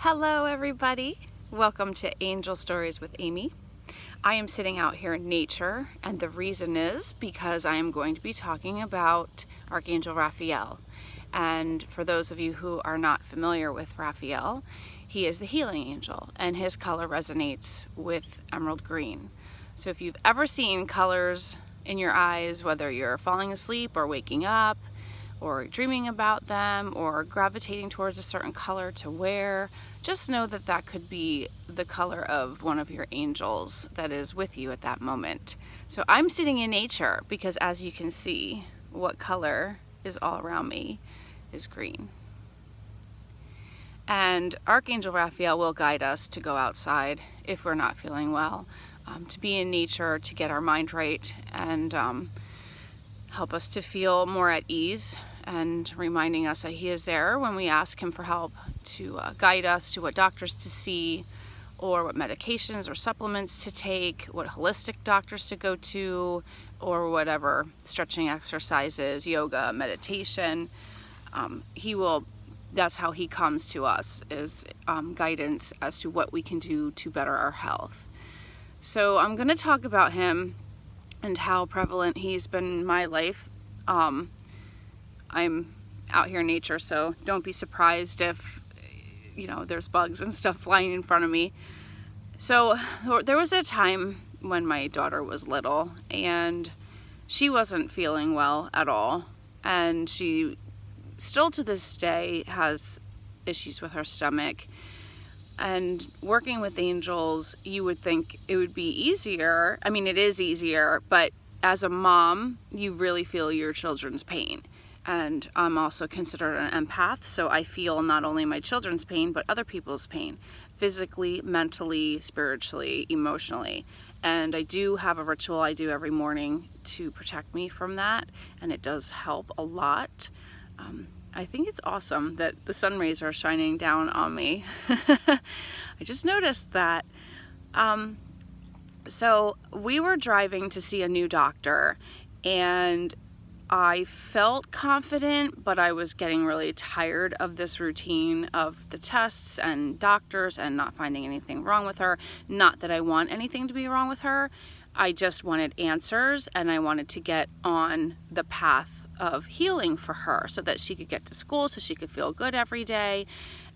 Hello everybody, welcome to Angel Stories with Amy. I am sitting out here in nature, and the reason is because I am going to be talking about Archangel Raphael. And for those of you who are not familiar with Raphael, he is the healing angel and his color resonates with emerald green. So if you've ever seen colors in your eyes, whether you're falling asleep or waking up or dreaming about them or gravitating towards a certain color to wear, just know that that could be the color of one of your angels that is with you at that moment. So I'm sitting in nature because, as you can see, what color is all around me is green. And Archangel Raphael will guide us to go outside if we're not feeling well, to be in nature, to get our mind right, and help us to feel more at ease, and reminding us that he is there when we ask him for help, to guide us to what doctors to see, or what medications or supplements to take, what holistic doctors to go to, or whatever stretching exercises, yoga, meditation. That's how he comes to us, is guidance as to what we can do to better our health. So I'm going to talk about him and how prevalent he's been in my life. I'm out here in nature, so don't be surprised if, there's bugs and stuff flying in front of me. So there was a time when my daughter was little and she wasn't feeling well at all. And she still to this day has issues with her stomach. And working with angels, you would think it would be easier. I mean, it is easier, but as a mom, you really feel your children's pain. And I'm also considered an empath, so I feel not only my children's pain, but other people's pain, physically, mentally, spiritually, emotionally. And I do have a ritual I do every morning to protect me from that, and it does help a lot. I think it's awesome that the sun rays are shining down on me. I just noticed that. So we were driving to see a new doctor, and I felt confident, but I was getting really tired of this routine of the tests and doctors and not finding anything wrong with her. Not that I want anything to be wrong with her. I just wanted answers, and I wanted to get on the path of healing for her so that she could get to school, so she could feel good every day.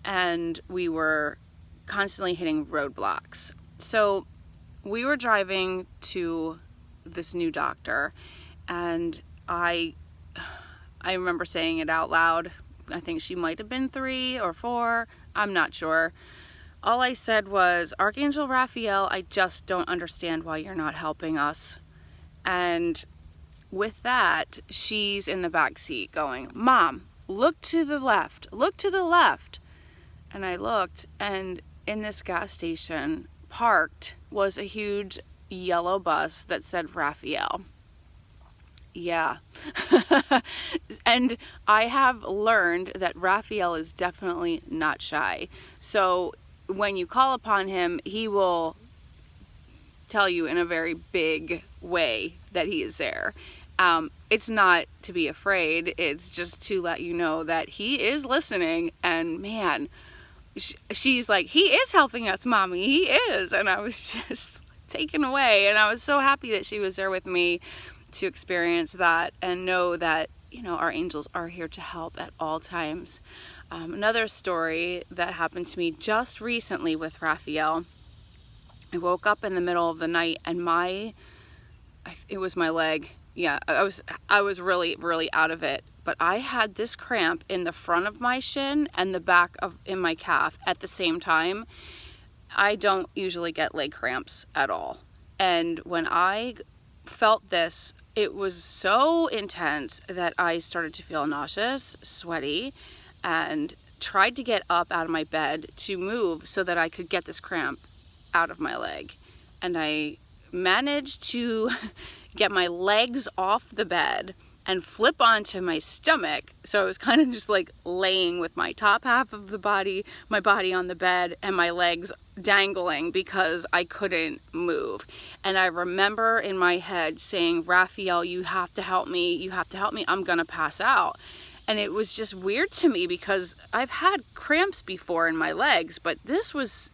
And we were constantly hitting roadblocks. So we were driving to this new doctor, and I remember saying it out loud. I think she might have been 3 or 4. I'm not sure. All I said was, Archangel Raphael, I just don't understand why you're not helping us. And with that, she's in the back seat going, Mom, look to the left, look to the left. And I looked, and in this gas station parked was a huge yellow bus that said Raphael. Yeah. And I have learned that Raphael is definitely not shy. So when you call upon him, he will tell you in a very big way that he is there. It's not to be afraid. It's just to let you know that he is listening. And man, she's like, he is helping us, Mommy. He is. And I was just taken away. And I was so happy that she was there with me to experience that and know that, our angels are here to help at all times. Another story that happened to me just recently with Raphael, I woke up in the middle of the night and it was my leg. Yeah, I was really, really out of it. But I had this cramp in the front of my shin and the back in my calf at the same time. I don't usually get leg cramps at all. And when I felt this, it was so intense that I started to feel nauseous, sweaty, and tried to get up out of my bed to move so that I could get this cramp out of my leg. And I managed to get my legs off the bed and flip onto my stomach. So I was kind of just like laying with my top half of the body, my body on the bed, and my legs dangling because I couldn't move. And I remember in my head saying, Raphael, you have to help me. You have to help me. I'm gonna pass out. And it was just weird to me because I've had cramps before in my legs, but this was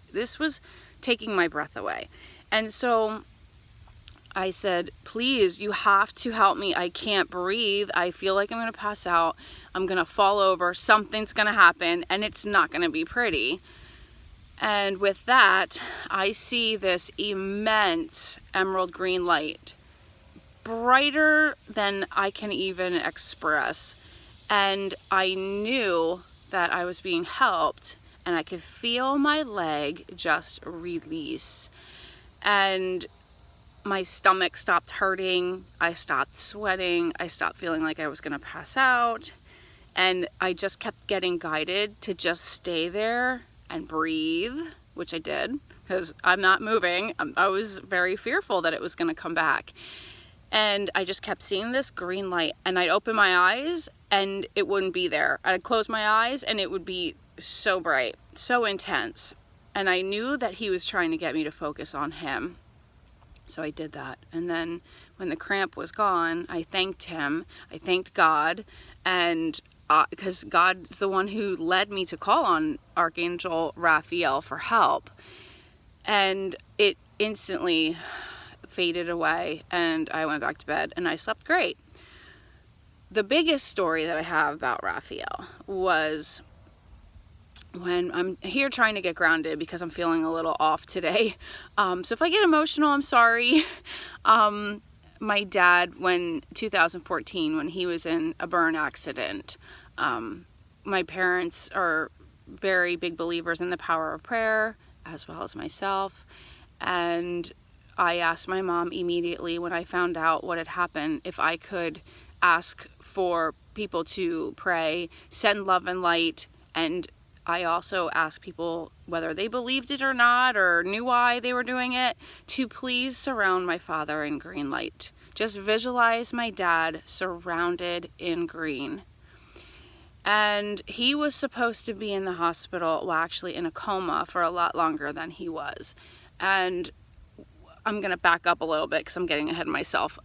taking my breath away. And so I said, please, you have to help me. I can't breathe. I feel like I'm going to pass out. I'm going to fall over. Something's going to happen, and it's not going to be pretty. And with that, I see this immense emerald green light, brighter than I can even express. And I knew that I was being helped, and I could feel my leg just release. And my stomach stopped hurting. I stopped sweating. I stopped feeling like I was going to pass out. And I just kept getting guided to just stay there and breathe, which I did because I'm not moving. I was very fearful that it was going to come back. And I just kept seeing this green light, and I'd open my eyes and it wouldn't be there. I'd close my eyes and it would be so bright, so intense. And I knew that he was trying to get me to focus on him. So I did that. And then when the cramp was gone, I thanked him. I thanked God. And because God's the one who led me to call on Archangel Raphael for help. And it instantly faded away, and I went back to bed, and I slept great. The biggest story that I have about Raphael was when I'm here trying to get grounded because I'm feeling a little off today. So if I get emotional, I'm sorry. My dad, 2014, when he was in a burn accident, my parents are very big believers in the power of prayer, as well as myself. And I asked my mom immediately when I found out what had happened if I could ask for people to pray, send love and light, and I also asked people whether they believed it or not or knew why they were doing it to please surround my father in green light. Just visualize my dad surrounded in green. And he was supposed to be in the hospital, well, actually in a coma for a lot longer than he was. And I'm going to back up a little bit because I'm getting ahead of myself.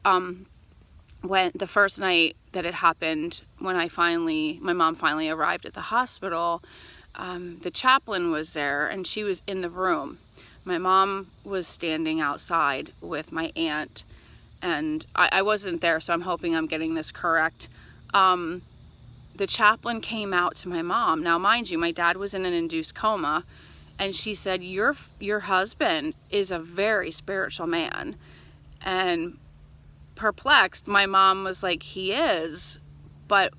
When the first night that it happened, when my mom finally arrived at the hospital, the chaplain was there and she was in the room. My mom was standing outside with my aunt, and I wasn't there, so I'm hoping I'm getting this correct. The chaplain came out to my mom. Now, mind you, my dad was in an induced coma, and she said, your husband is a very spiritual man. And perplexed, my mom was like, he is, but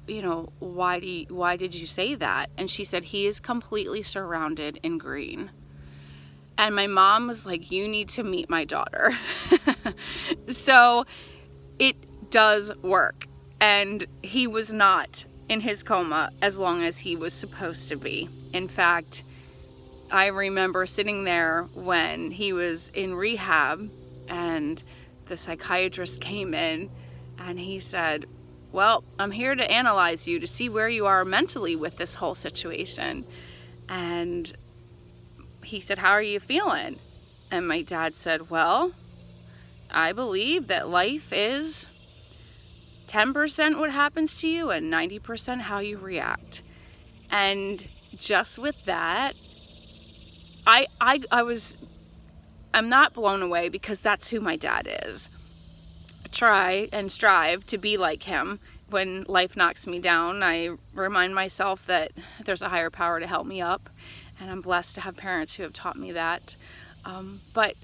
why did you say that? And she said, he is completely surrounded in green. And my mom was like, you need to meet my daughter. So it does work. And he was not in his coma as long as he was supposed to be. In fact, I remember sitting there when he was in rehab, and the psychiatrist came in and he said, well, I'm here to analyze you to see where you are mentally with this whole situation. And he said, how are you feeling? And my dad said, well, I believe that life is 10% what happens to you and 90% how you react. And just with that, I'm not blown away because that's who my dad is. I try and strive to be like him. When life knocks me down, I remind myself that there's a higher power to help me up, and I'm blessed to have parents who have taught me that. But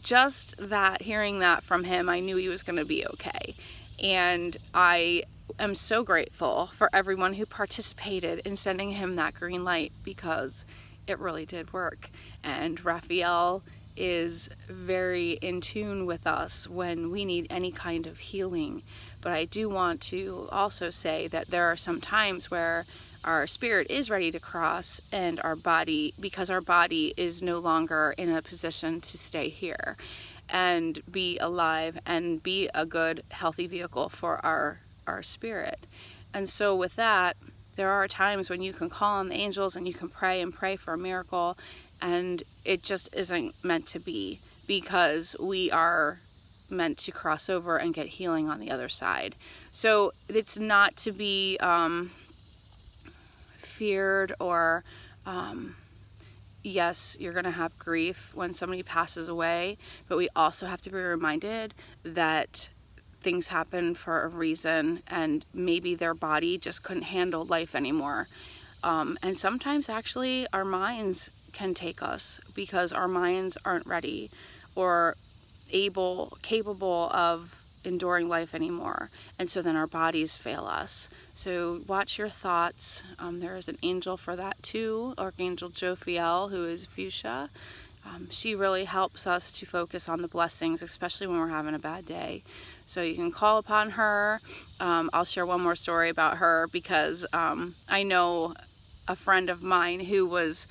just that, hearing that from him, I knew he was going to be okay. And I am so grateful for everyone who participated in sending him that green light, because it really did work. And Raphael is very in tune with us when we need any kind of healing. But I do want to also say that there are some times where our spirit is ready to cross, and our body, because our body is no longer in a position to stay here and be alive and be a good, healthy vehicle for our spirit. And so with that, there are times when you can call on the angels and you can pray for a miracle, and it just isn't meant to be, because we are meant to cross over and get healing on the other side. So it's not to be feared, or yes, you're going to have grief when somebody passes away, but we also have to be reminded that things happen for a reason, and maybe their body just couldn't handle life anymore. And sometimes actually our minds can take us because our minds aren't ready or capable of enduring life anymore, and so then our bodies fail us. So watch your thoughts. There is an angel for that too, Archangel Raphael, who is fuchsia. She really helps us to focus on the blessings, especially when we're having a bad day. So you can call upon her. I'll share one more story about her because I know a friend of mine who was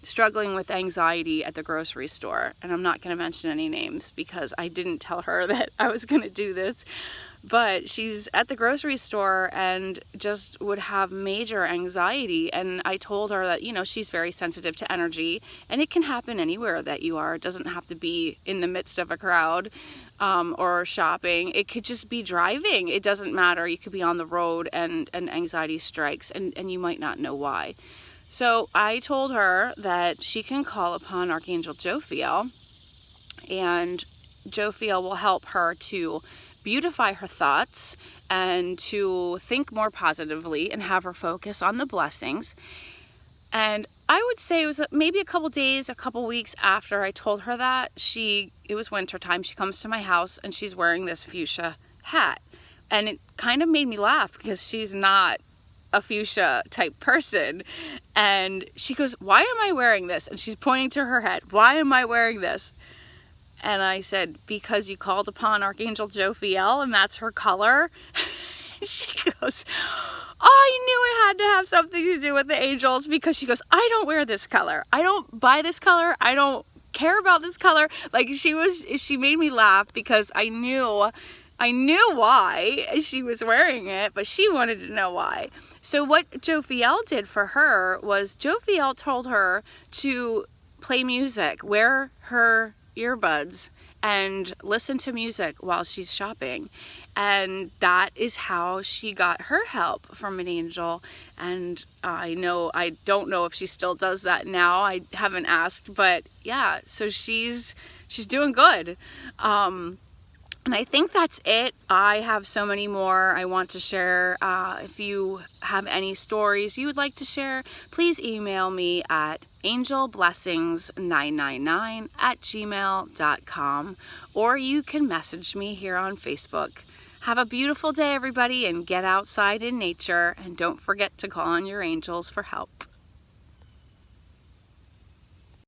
struggling with anxiety at the grocery store, and I'm not going to mention any names because I didn't tell her that I was going to do this, but she's at the grocery store and just would have major anxiety, and I told her that, you know, she's very sensitive to energy, and it can happen anywhere that you are. It doesn't have to be in the midst of a crowd or shopping. It could just be driving. It doesn't matter. You could be on the road and anxiety strikes, and you might not know why. So I told her that she can call upon Archangel Raphael, and Raphael will help her to beautify her thoughts and to think more positively and have her focus on the blessings. And I would say it was maybe a couple days, a couple weeks after I told her that, it was winter time, she comes to my house and she's wearing this fuchsia hat. And it kind of made me laugh because she's not a fuchsia type person. And she goes, "Why am I wearing this?" And she's pointing to her head. "Why am I wearing this?" And I said, "Because you called upon Archangel Raphael and that's her color." She goes, "I knew it had to have something to do with the angels," because she goes, "I don't wear this color. I don't buy this color. I don't care about this color." Like she made me laugh because I knew why she was wearing it, but she wanted to know why. So what Raphael did for her was Raphael told her to play music, wear her earbuds, and listen to music while she's shopping. And that is how she got her help from an angel. And I don't know if she still does that now. I haven't asked, but yeah, so she's doing good. And I think that's it. I have so many more I want to share. If you have any stories you would like to share, please email me at angelblessings999@gmail.com, or you can message me here on Facebook. Have a beautiful day, everybody, and get outside in nature, and don't forget to call on your angels for help.